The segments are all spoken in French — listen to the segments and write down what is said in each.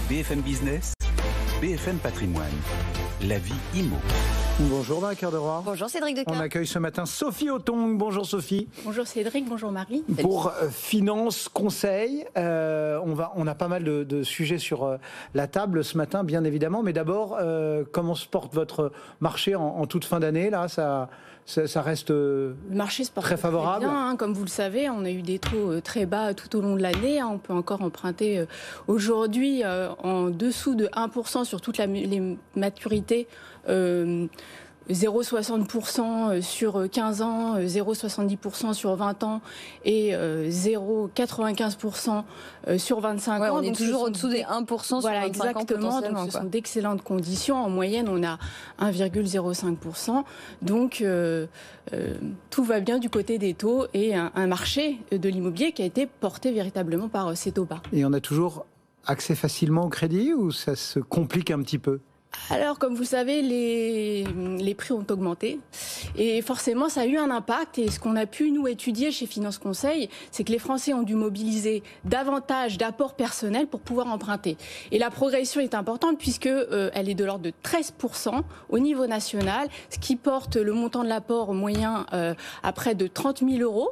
BFM Business, BFM Patrimoine, la vie IMO. Bonjour dans la Cœur de Roi. Bonjour Cédric Decaux. On accueille ce matin Sophie Autongue. Bonjour Sophie. Bonjour Cédric, bonjour Marie. Pour finance, conseil, on a pas mal de sujets sur la table ce matin, bien évidemment. Mais d'abord, comment se porte votre marché en toute fin d'année là, ça reste le marché se porte très favorable. Très bien, hein. Comme vous le savez, on a eu des taux très bas tout au long de l'année. On peut encore emprunter aujourd'hui en dessous de 1% sur toutes les maturités. 0,60% sur 15 ans, 0,70% sur 20 ans et 0,95% sur 25 ans. On est toujours au-dessous des 1% sur 25 ans exactement, donc ce sont d'excellentes conditions. En moyenne, on a 1,05%. Donc, tout va bien du côté des taux et un marché de l'immobilier qui a été porté véritablement par ces taux bas. Et on a toujours accès facilement au crédit ou ça se complique un petit peu ? Alors, comme vous savez, les prix ont augmenté et forcément, ça a eu un impact. Et ce qu'on a pu, nous, étudier chez Finance Conseil, c'est que les Français ont dû mobiliser davantage d'apports personnels pour pouvoir emprunter. Et la progression est importante puisque elle est de l'ordre de 13% au niveau national, ce qui porte le montant de l'apport moyen à près de 30 000 €.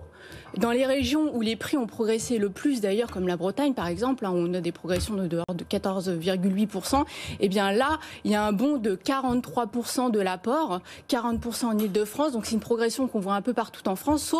Dans les régions où les prix ont progressé le plus, d'ailleurs, comme la Bretagne, par exemple, hein, on a des progressions de l'ordre de 14,8%, et bien là, il y a un bond de 43% de l'apport, 40% en Ile-de-France, donc c'est une progression qu'on voit un peu partout en France,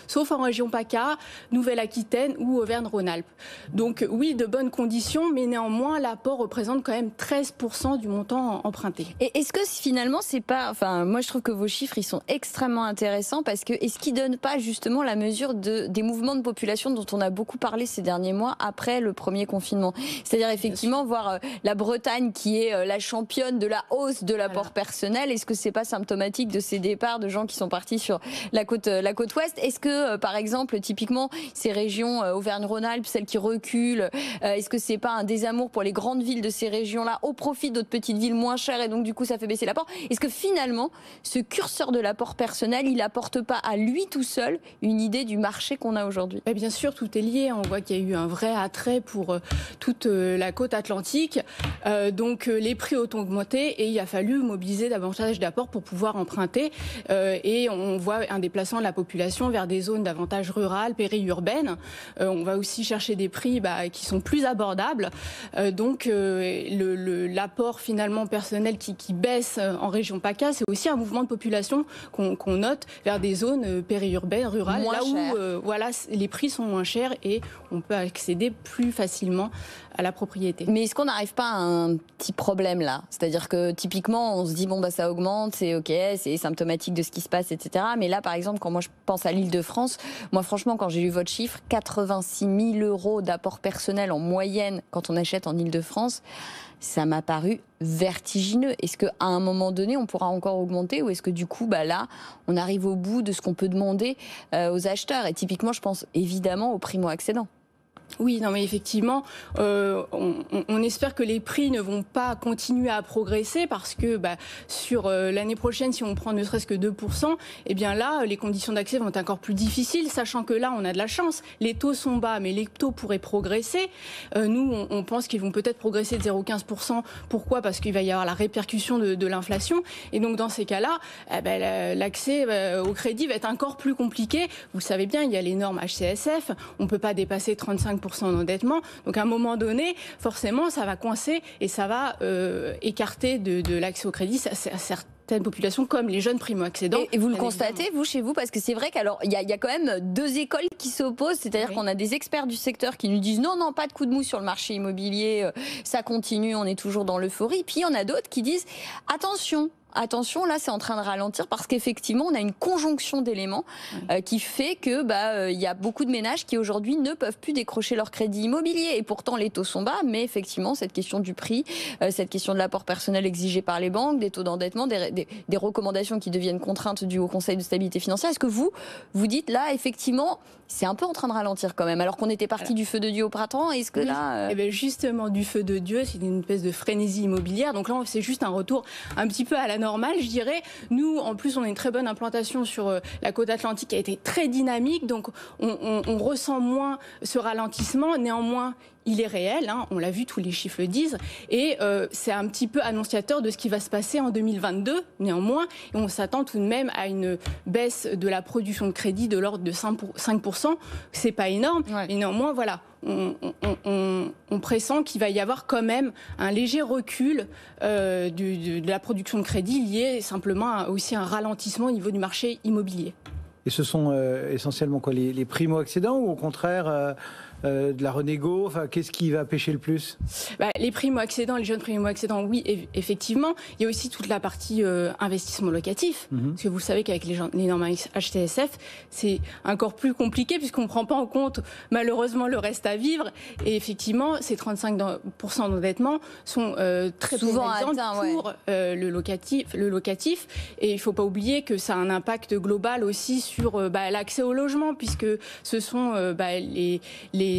sauf en région PACA, Nouvelle-Aquitaine ou Auvergne-Rhône-Alpes. Donc oui, de bonnes conditions, mais néanmoins, l'apport représente quand même 13% du montant emprunté. Et est-ce que finalement, c'est pas... Enfin, moi, je trouve que vos chiffres, ils sont extrêmement intéressants parce que est-ce qu'ils donnent pas justement la mesure des mouvements de population dont on a beaucoup parlé ces derniers mois après le premier confinement. C'est-à-dire effectivement voir la Bretagne qui est la championne de la hausse de l'apport personnel. Est-ce que c'est pas symptomatique de ces départs de gens qui sont partis sur la côte ouest? Est-ce que par exemple typiquement ces régions Auvergne-Rhône-Alpes, celles qui reculent, est-ce que c'est pas un désamour pour les grandes villes de ces régions-là au profit d'autres petites villes moins chères et donc du coup ça fait baisser l'apport? Est-ce que finalement ce curseur de l'apport personnel, il apporte pas à lui tout seul une idée du marché qu'on a aujourd'hui? Bien sûr, tout est lié. On voit qu'il y a eu un vrai attrait pour toute la côte atlantique. Donc les prix ont augmenté et il a fallu mobiliser davantage d'apports pour pouvoir emprunter. Et on voit un déplacement de la population vers des zones davantage rurales, périurbaines. On va aussi chercher des prix qui sont plus abordables. Donc l'apport finalement personnel qui baisse en région PACA, c'est aussi un mouvement de population qu'on note vers des zones périurbaines, rurales, moins là où cher. les prix sont moins chers et on peut accéder plus facilement à la propriété. Mais est-ce qu'on n'arrive pas à un petit problème là? C'est-à-dire que typiquement on se dit ça augmente, c'est ok, c'est symptomatique de ce qui se passe, etc. Mais là par exemple quand moi je pense à l'Île-de-France, moi franchement quand j'ai lu votre chiffre, 86 000 € d'apport personnel en moyenne quand on achète en Île-de-France, ça m'a paru vertigineux. Est-ce qu'à un moment donné, on pourra encore augmenter ou est-ce que du coup, là, on arrive au bout de ce qu'on peut demander aux acheteurs? Et typiquement, je pense évidemment aux primo-accédants. Oui, non, mais effectivement, on espère que les prix ne vont pas continuer à progresser parce que sur l'année prochaine, si on prend ne serait-ce que 2%, eh bien là, les conditions d'accès vont être encore plus difficiles, sachant que là, on a de la chance. Les taux sont bas, mais les taux pourraient progresser. Nous, on pense qu'ils vont peut-être progresser de 0,15%. Pourquoi? Parce qu'il va y avoir la répercussion de l'inflation. Et donc, dans ces cas-là, l'accès au crédit va être encore plus compliqué. Vous le savez bien, il y a les normes HCSF. On ne peut pas dépasser 35% d'endettement. Donc à un moment donné, forcément, ça va coincer et ça va écarter de l'accès au crédit certaines populations comme les jeunes primo-accédants. Et vous le constatez, vous, chez vous? Parce que c'est vrai qu'alors, il y a quand même deux écoles qui s'opposent. C'est-à-dire qu'on a des experts du secteur qui nous disent non, pas de coup de mou sur le marché immobilier, ça continue, on est toujours dans l'euphorie. Puis il y en a d'autres qui disent attention, là c'est en train de ralentir parce qu'effectivement on a une conjonction d'éléments qui fait que y a beaucoup de ménages qui aujourd'hui ne peuvent plus décrocher leur crédit immobilier et pourtant les taux sont bas, mais effectivement cette question du prix, cette question de l'apport personnel exigé par les banques, des taux d'endettement, des recommandations qui deviennent contraintes du Haut Conseil de stabilité financière, est-ce que vous dites là effectivement c'est un peu en train de ralentir quand même alors qu'on était parti du feu de Dieu au printemps? Est-ce que là justement du feu de Dieu, c'est une espèce de frénésie immobilière, donc là c'est juste un retour un petit peu à la anormal, je dirais. Nous, en plus, on a une très bonne implantation sur la côte atlantique qui a été très dynamique, donc on ressent moins ce ralentissement. Néanmoins, il est réel, hein, on l'a vu, tous les chiffres le disent, et c'est un petit peu annonciateur de ce qui va se passer en 2022, néanmoins, et on s'attend tout de même à une baisse de la production de crédit de l'ordre de 5%, c'est pas énorme, et néanmoins, voilà, on pressent qu'il va y avoir quand même un léger recul de la production de crédit lié simplement aussi à un ralentissement au niveau du marché immobilier. Et ce sont essentiellement quoi, les primo-accédants ou au contraire de la renégo, enfin, qu'est-ce qui va pêcher le plus? Les primo-accédants, les jeunes primo-accédants, oui, effectivement. Il y a aussi toute la partie investissement locatif. Parce que vous savez qu'avec les normes HTSF, c'est encore plus compliqué puisqu'on ne prend pas en compte malheureusement le reste à vivre. Et effectivement, ces 35% d'endettement sont très souvent pénalisants pour le locatif. Et il ne faut pas oublier que ça a un impact global aussi sur l'accès au logement, puisque ce sont les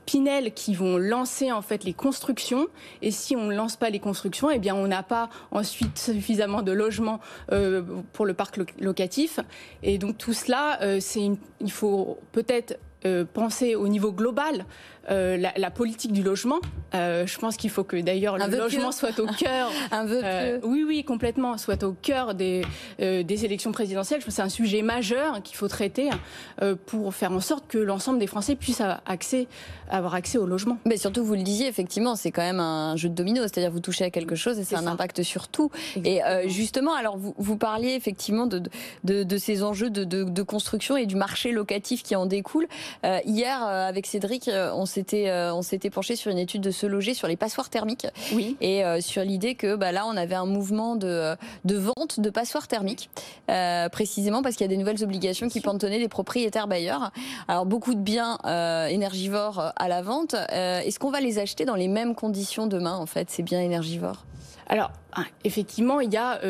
Pinel qui vont lancer en fait les constructions, et si on ne lance pas les constructions, eh bien on n'a pas ensuite suffisamment de logements pour le parc locatif, et donc tout cela, il faut peut-être penser au niveau global la politique du logement. Je pense qu'il faut que d'ailleurs le logement soit au cœur. Un vœu pieux. Oui, complètement, soit au cœur des élections présidentielles. Je pense que c'est un sujet majeur qu'il faut traiter pour faire en sorte que l'ensemble des Français puissent avoir accès au logement. Mais surtout, vous le disiez, effectivement, c'est quand même un jeu de domino, c'est-à-dire vous touchez à quelque chose et c'est un impact sur tout. Exactement. Et justement, alors vous parliez effectivement de ces enjeux de construction et du marché locatif qui en découle. Hier, avec Cédric, on s'était penché sur une étude de Se Loger sur les passoires thermiques, et sur l'idée que là on avait un mouvement de vente de passoires thermiques, précisément parce qu'il y a des nouvelles obligations qui pantonnaient les propriétaires bailleurs. Alors beaucoup de biens énergivores à la vente. Est-ce qu'on va les acheter dans les mêmes conditions demain, en fait, ces biens énergivores? Alors effectivement, il y a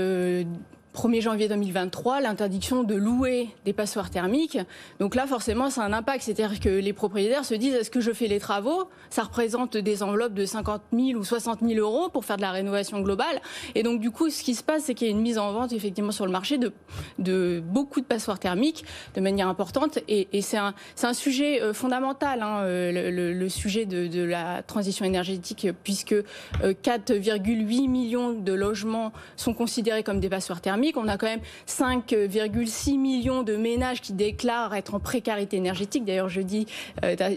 1er janvier 2023, l'interdiction de louer des passoires thermiques. Donc là, forcément, c'est un impact. C'est-à-dire que les propriétaires se disent, est-ce que je fais les travaux? Ça représente des enveloppes de 50 000 ou 60 000 euros pour faire de la rénovation globale. Et donc, du coup, ce qui se passe, c'est qu'il y a une mise en vente, effectivement, sur le marché de beaucoup de passoires thermiques de manière importante. Et c'est un sujet fondamental, hein, le sujet de la transition énergétique, puisque 4,8 millions de logements sont considérés comme des passoires thermiques. On a quand même 5,6 millions de ménages qui déclarent être en précarité énergétique. D'ailleurs, jeudi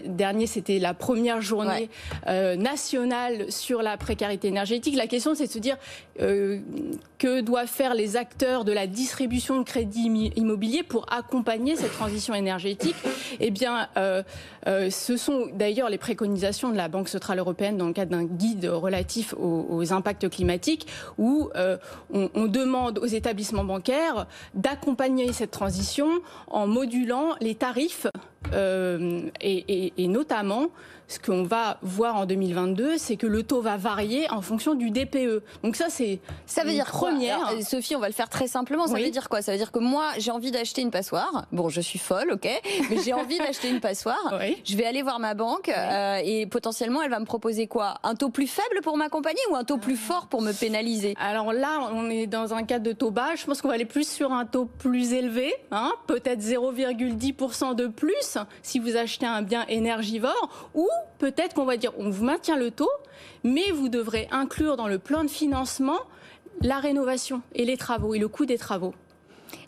dernier, c'était la première journée nationale sur la précarité énergétique. La question, c'est de se dire que doivent faire les acteurs de la distribution de crédit immobilier pour accompagner cette transition énergétique. Eh bien, ce sont d'ailleurs les préconisations de la Banque centrale européenne dans le cadre d'un guide relatif aux impacts climatiques, où on demande aux établissements bancaires d'accompagner cette transition en modulant les tarifs et notamment ce qu'on va voir en 2022, c'est que le taux va varier en fonction du DPE. Donc ça veut dire première. Alors, Sophie, on va le faire très simplement. Ça veut dire quoi? Ça veut dire que moi, j'ai envie d'acheter une passoire. Bon, je suis folle, ok, mais j'ai envie d'acheter une passoire. Je vais aller voir ma banque et potentiellement, elle va me proposer quoi? Un taux plus faible pour m'accompagner ou un taux plus fort pour me pénaliser? Alors là, on est dans un cadre de taux bas. Je pense qu'on va aller plus sur un taux plus élevé, hein, peut-être 0,10% de plus si vous achetez un bien énergivore, ou peut-être qu'on va dire on vous maintient le taux, mais vous devrez inclure dans le plan de financement la rénovation et les travaux et le coût des travaux.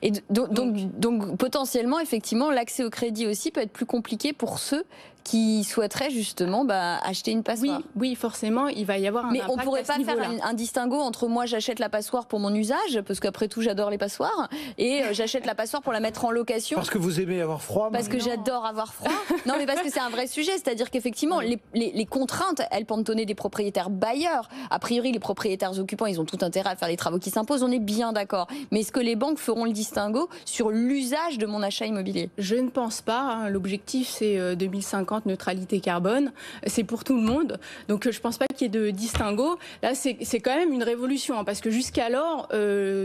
Et donc potentiellement, effectivement, l'accès au crédit aussi peut être plus compliqué pour ceux qui souhaiteraient justement acheter une passoire. Oui, forcément, il va y avoir un impact. Mais on ne pourrait pas faire un distinguo entre moi, j'achète la passoire pour mon usage, parce qu'après tout, j'adore les passoires, et j'achète la passoire pour la mettre en location. Parce que vous aimez avoir froid. Parce que j'adore avoir froid. Non, mais parce que c'est un vrai sujet, c'est-à-dire qu'effectivement, les contraintes, elles pantonnaient des propriétaires bailleurs. A priori, les propriétaires occupants, ils ont tout intérêt à faire les travaux qui s'imposent, on est bien d'accord. Mais est-ce que les banques feront le distinguo sur l'usage de mon achat immobilier? Je ne pense pas. Hein. L'objectif, c'est 2050, neutralité carbone. C'est pour tout le monde. Donc, je ne pense pas qu'il y ait de distinguo. Là, c'est quand même une révolution. Hein, parce que jusqu'alors,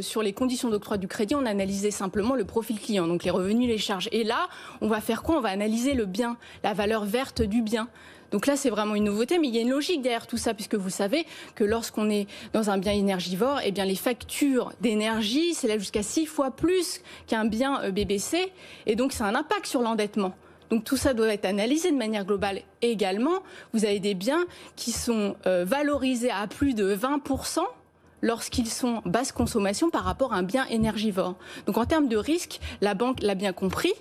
sur les conditions d'octroi du crédit, on analysait simplement le profil client, donc les revenus, les charges. Et là, on va faire quoi? On va analyser le bien, la valeur verte du bien. Donc là, c'est vraiment une nouveauté, mais il y a une logique derrière tout ça, puisque vous savez que lorsqu'on est dans un bien énergivore, eh bien les factures d'énergie s'élèvent jusqu'à 6 fois plus qu'un bien BBC, et donc c'est un impact sur l'endettement. Donc tout ça doit être analysé de manière globale. Et également, vous avez des biens qui sont valorisés à plus de 20% lorsqu'ils sont basse consommation par rapport à un bien énergivore. Donc en termes de risque, la banque l'a bien compris.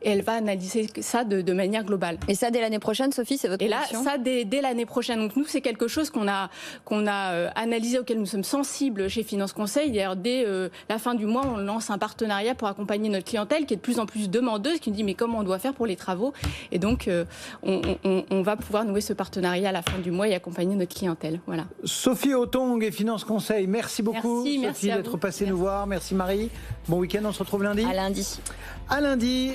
Et elle va analyser ça de manière globale. Et ça, dès l'année prochaine, Sophie, c'est votre position ? Et là, ça, dès l'année prochaine. Donc nous, c'est quelque chose qu'on a analysé, auquel nous sommes sensibles chez Finance Conseil. D'ailleurs, dès la fin du mois, on lance un partenariat pour accompagner notre clientèle qui est de plus en plus demandeuse, qui nous dit mais comment on doit faire pour les travaux. Et donc, on va pouvoir nouer ce partenariat à la fin du mois et accompagner notre clientèle. Voilà. Sophie Otong et Finance Conseil, merci beaucoup. Merci Sophie d'être passée nous voir. Merci Marie. Bon week-end, on se retrouve lundi. À lundi. À lundi.